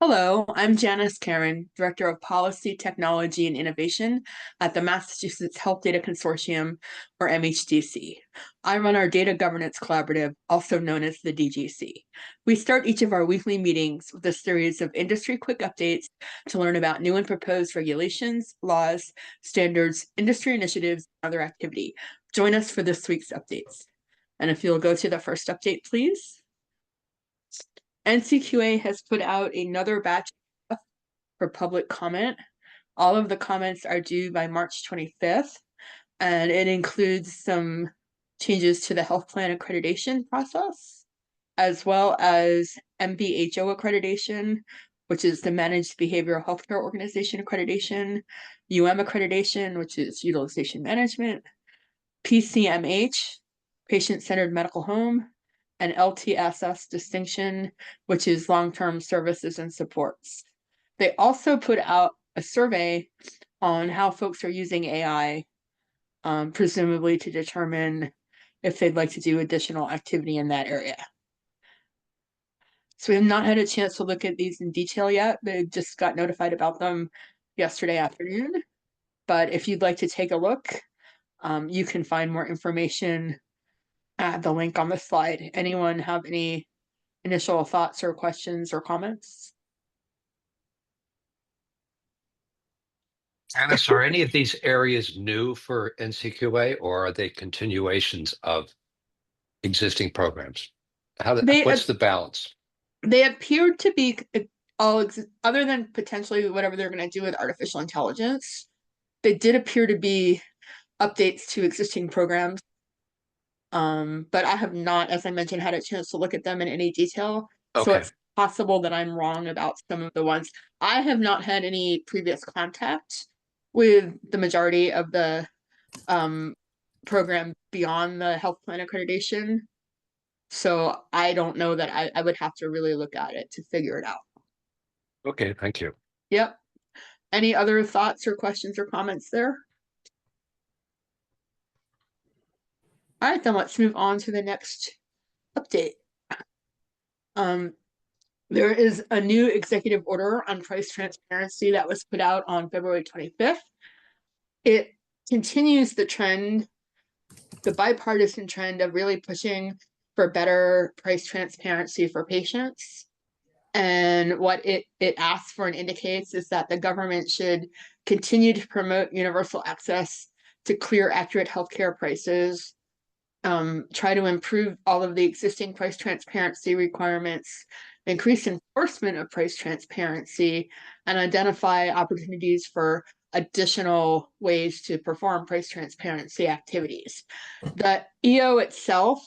Hello, I'm Janice Karen, Director of Policy, Technology, and Innovation at the Massachusetts Health Data Consortium, or MHDC. I run our Data Governance Collaborative, also known as the DGC. We start each of our weekly meetings with a series of industry quick updates to learn about new and proposed regulations, laws, standards, industry initiatives, and other activity. Join us for this week's updates. And if you'll go to the first update, please. NCQA has put out another batch for public comment. All of the comments are due by March 25th, and it includes some changes to the health plan accreditation process, as well as MBHO accreditation, which is the Managed Behavioral Healthcare Organization accreditation, accreditation, which is utilization management, PCMH, patient-centered medical home, and LTSS distinction, which is long-term services and supports. They also put out a survey on how folks are using AI, presumably to determine if they'd like to do additional activity in that area. So we have not had a chance to look at these in detail yet. They just got notified about them yesterday afternoon. But if you'd like to take a look, you can find more information at the link on the slide. Anyone have any initial thoughts or questions or comments? Janice, are any of these areas new for NCQA or are they continuations of existing programs? What's the balance? They appear to be other than potentially whatever they're going to do with artificial intelligence. They did appear to be updates to existing programs. But I have not, as I mentioned, had a chance to look at them in any detail. So Okay. it's possible that I'm wrong about some of the ones. I have not had any previous contact with the majority of the program beyond the health plan accreditation. So I don't know that I would have to really look at it to figure it out. Okay, thank you. Yep. Any other thoughts or questions or comments there? All right, then let's move on to the next update. There is a new executive order on price transparency that was put out on February 25th. It continues the trend, the bipartisan trend of really pushing for better price transparency for patients. And what it asks for and indicates is that the government should continue to promote universal access to clear, accurate healthcare prices, try to improve all of the existing price transparency requirements, increase enforcement of price transparency, and identify opportunities for additional ways to perform price transparency activities. The EO itself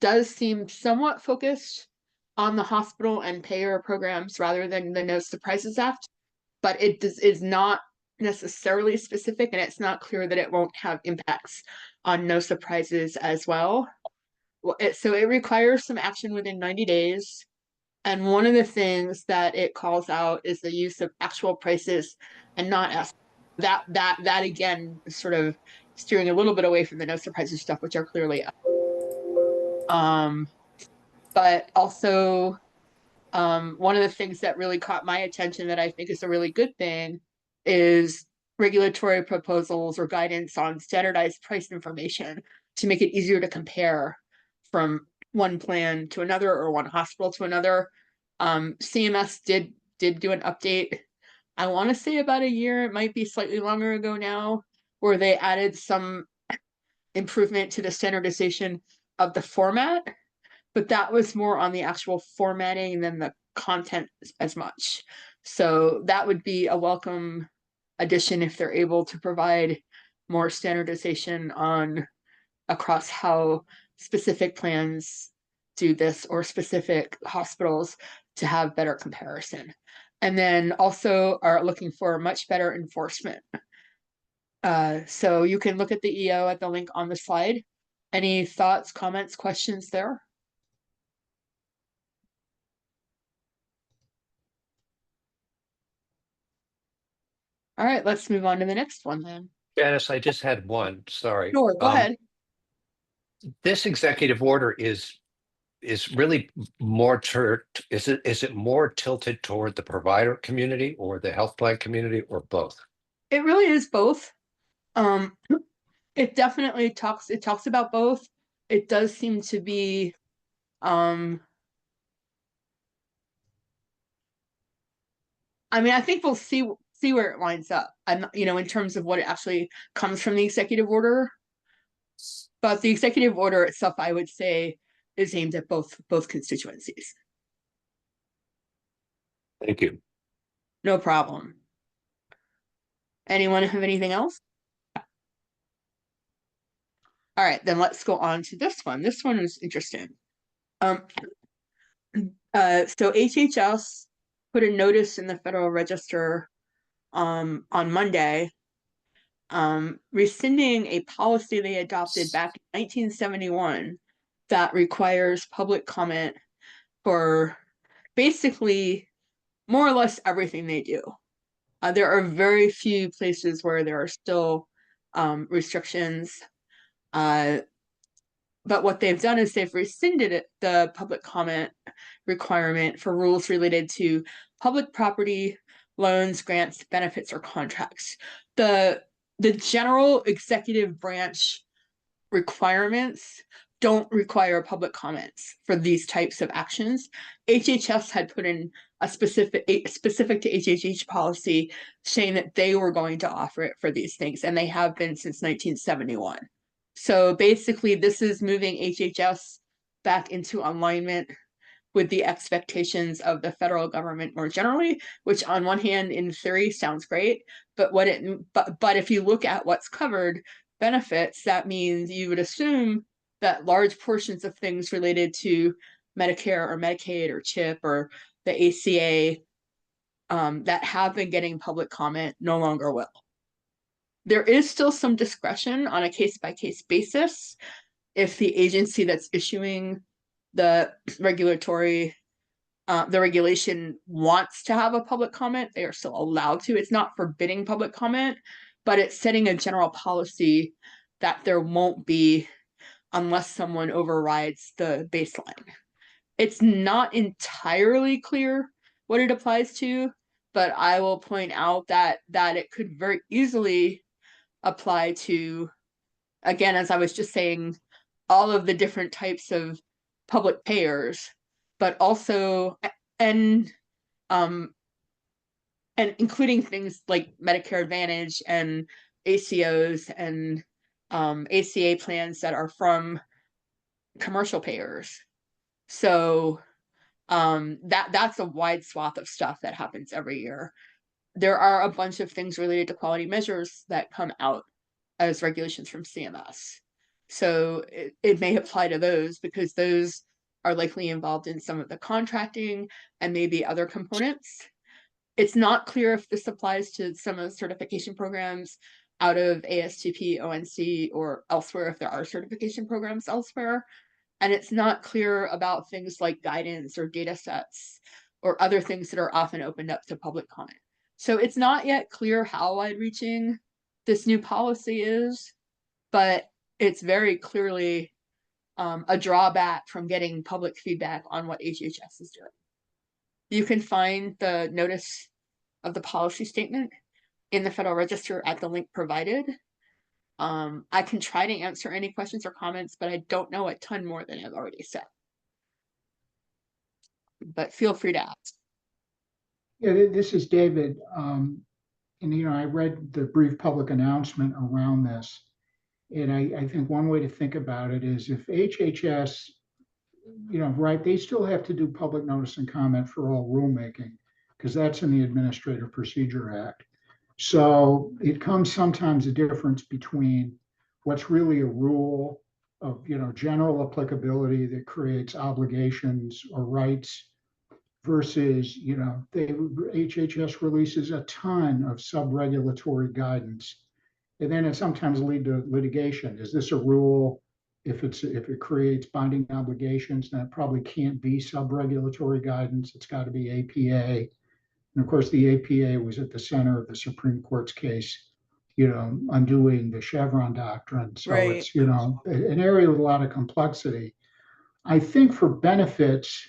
does seem somewhat focused on the hospital and payer programs rather than the No Surprises Act, but it is not necessarily specific, and it's not clear that it won't have impacts on No Surprises as well. So it requires some action within 90 days. And one of the things that it calls out is the use of actual prices and not estimates. That again is sort of steering a little bit away from the No Surprises stuff, which are clearly up. But also one of the things that really caught my attention that I think is a really good thing is regulatory proposals or guidance on standardized price information to make it easier to compare from one plan to another or one hospital to another. CMS did do an update, I want to say about a year, it might be slightly longer ago now, where they added some improvement to the standardization of the format, but that was more on the actual formatting than the content as much. So that would be a welcome addition if they're able to provide more standardization on across how specific plans do this or specific hospitals to have better comparison. And then also are looking for much better enforcement. So you can look at the EO at the link on the slide. Any thoughts, comments, questions there? All right, let's move on to the next one then. Janice, I just had one, sorry. Sure, go ahead. This executive order is is really more is it more tilted toward the provider community or the health plan community or both? It really is both. Um, it definitely talks about both. It does seem to be I mean, I think we'll see where it lines up. I'm, in terms of what it actually comes from the executive order. But the executive order itself, I would say, is aimed at both constituencies. Thank you. No problem. Anyone have anything else? All right, then let's go on to this one. This one is interesting. So HHS put a notice in the Federal Register on Monday, rescinding a policy they adopted back in 1971 that requires public comment for basically more or less everything they do. There are very few places where there are still restrictions. But what they've done is they've rescinded the public comment requirement for rules related to public property, loans, grants, benefits, or contracts. The general executive branch requirements don't require public comments for these types of actions. HHS had put in a specific to HHH policy saying that they were going to offer it for these things, and they have been since 1971. So basically, this is moving HHS back into alignment with the expectations of the federal government more generally, which on one hand, in theory, sounds great, but but if you look at what's covered, benefits, that means you would assume that large portions of things related to Medicare or Medicaid or CHIP or the ACA that have been getting public comment no longer will. There is still some discretion on a case-by-case basis if the agency that's issuing the regulation wants to have a public comment, they are still allowed to. It's not forbidding public comment, but it's setting a general policy that there won't be unless someone overrides the baseline. It's not entirely clear what it applies to, but I will point out that it could very easily apply to, again, as I was just saying, all of the different types of public payers, but also and including things like Medicare Advantage and ACOs and ACA plans that are from commercial payers. So that's a wide swath of stuff that happens every year. There are a bunch of things related to quality measures that come out as regulations from CMS. So it may apply to those because those are likely involved in some of the contracting and maybe other components. It's not clear if this applies to some of the certification programs out of ASTP, ONC, or elsewhere if there are certification programs elsewhere. And it's not clear about things like guidance or data sets or other things that are often opened up to public comment. So it's not yet clear how wide-reaching this new policy is, but it's very clearly a drawback from getting public feedback on what HHS is doing. You can find the notice of the policy statement in the Federal Register at the link provided. I can try to answer any questions or comments, but I don't know a ton more than I've already said. But feel free to ask. Yeah, this is David. And, I read the brief public announcement around this. And I think one way to think about it is if HHS, right, they still have to do public notice and comment for all rulemaking because that's in the Administrative Procedure Act. So it comes sometimes a difference between what's really a rule of, general applicability that creates obligations or rights versus, HHS releases a ton of sub-regulatory guidance. And then it sometimes lead to litigation. Is this a rule? If it creates binding obligations, then it probably can't be sub-regulatory guidance. It's got to be APA. And of course, the APA was at the center of the Supreme Court's case, undoing the Chevron doctrine. So It's, an area with a lot of complexity. I think for benefits,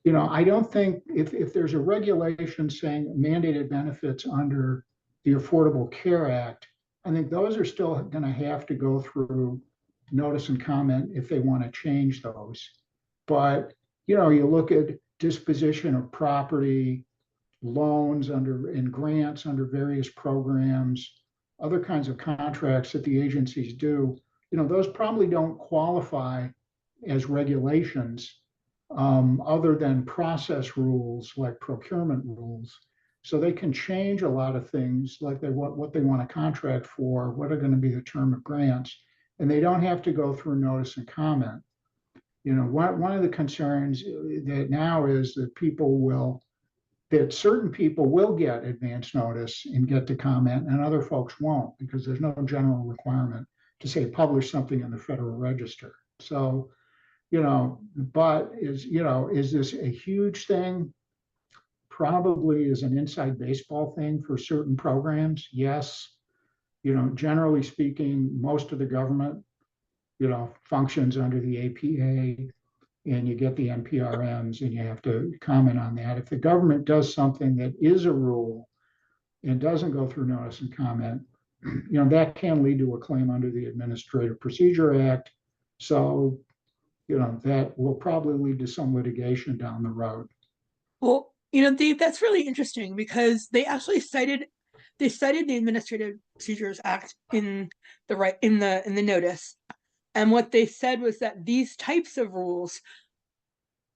I don't think if there's a regulation saying mandated benefits under the Affordable Care Act, I think those are still going to have to go through notice and comment if they want to change those. But, you look at disposition of property, loans and grants under various programs, other kinds of contracts that the agencies do, those probably don't qualify as regulations other than process rules like procurement rules. So they can change a lot of things like what they want to contract for, what are going to be the term of grants, and they don't have to go through notice and comment. One of the concerns that now is that certain people will get advance notice and get to comment and other folks won't because there's no general requirement to say publish something in the Federal Register. So, but is this a huge thing? Probably is an inside baseball thing for certain programs. Yes. Generally speaking, most of the government, functions under the APA, and you get the NPRMs and you have to comment on that. If the government does something that is a rule and doesn't go through notice and comment, that can lead to a claim under the Administrative Procedure Act. So, that will probably lead to some litigation down the road. Well, Dave, that's really interesting because they actually cited the Administrative Procedures Act in the notice. And what they said was that these types of rules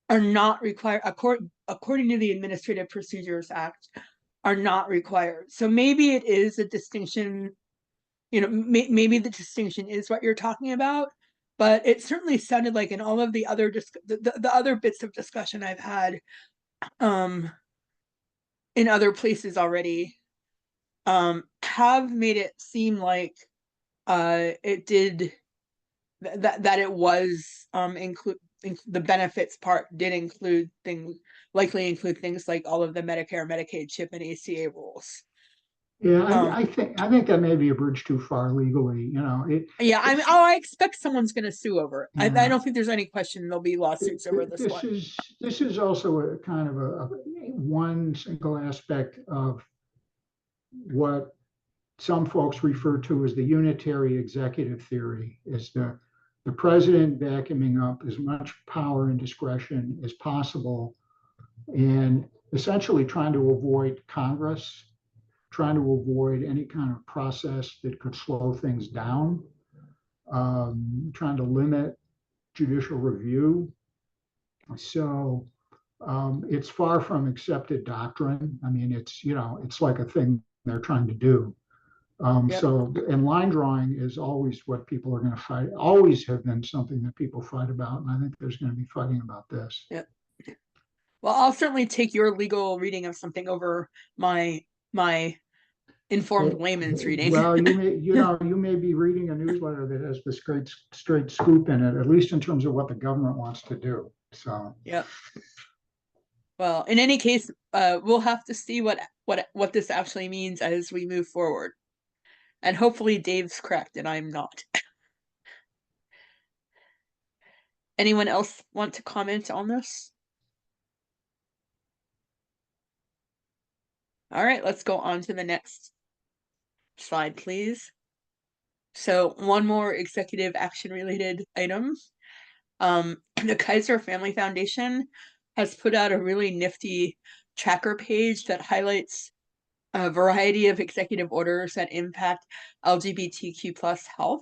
are not required, according to the Administrative Procedures Act, are not required. So maybe it is a distinction, maybe the distinction is what you're talking about, but it certainly sounded like in all of the other the other bits of discussion I've had in other places already have made it seem like it did that it was include the benefits part did likely include things like all of the Medicare, Medicaid, CHIP, and ACA rules. Yeah, I think that may be a bridge too far legally. Yeah, I expect someone's going to sue over it. Yeah. I don't think there's any question there'll be lawsuits over this one. This is also a kind of a one single aspect of what some folks refer to as the unitary executive theory, is the president vacuuming up as much power and discretion as possible and essentially trying to avoid Congress, trying to avoid any kind of process that could slow things down, trying to limit judicial review. So it's far from accepted doctrine. I mean, it's like a thing they're trying to do. Yep. So, and line drawing is always what people are going to fight, always have been something that people fight about. And I think there's going to be fighting about this. Yep. Well, I'll certainly take your legal reading of something over my informed layman's reading. Well, you may be reading a newsletter that has this great straight scoop in it, at least in terms of what the government wants to do. So, yeah. Well, in any case, we'll have to see what this actually means as we move forward. And hopefully Dave's correct and I'm not. Anyone else want to comment on this? All right, let's go on to the next slide, please. So one more executive action related item. The Kaiser Family Foundation has put out a really nifty tracker page that highlights a variety of executive orders that impact LGBTQ+ health.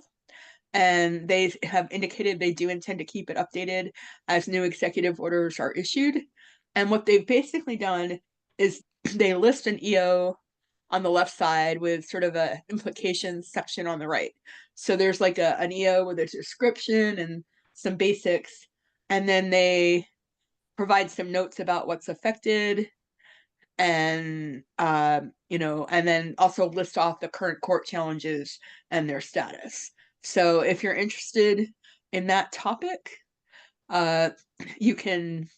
And they have indicated they do intend to keep it updated as new executive orders are issued. And what they've basically done is they list an EO on the left side with sort of a implications section on the right. So there's like an EO with a description and some basics. And then they provide some notes about what's affected and, and then also list off the current court challenges and their status. So if you're interested in that topic, you can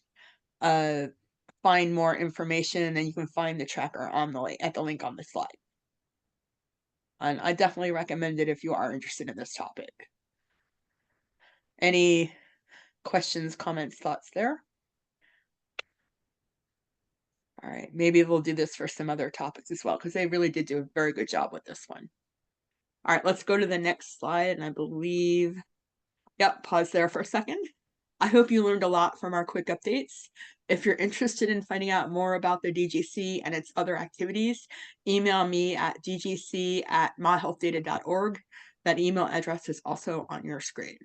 find more information and you can find the tracker on at the link on the slide. And I definitely recommend it if you are interested in this topic. Any questions, comments, thoughts there? All right, maybe we'll do this for some other topics as well, because they really did do a very good job with this one. All right, let's go to the next slide. And I believe, yep, pause there for a second. I hope you learned a lot from our quick updates. If you're interested in finding out more about the DGC and its other activities, email me at dgc@myhealthdata.org. That email address is also on your screen.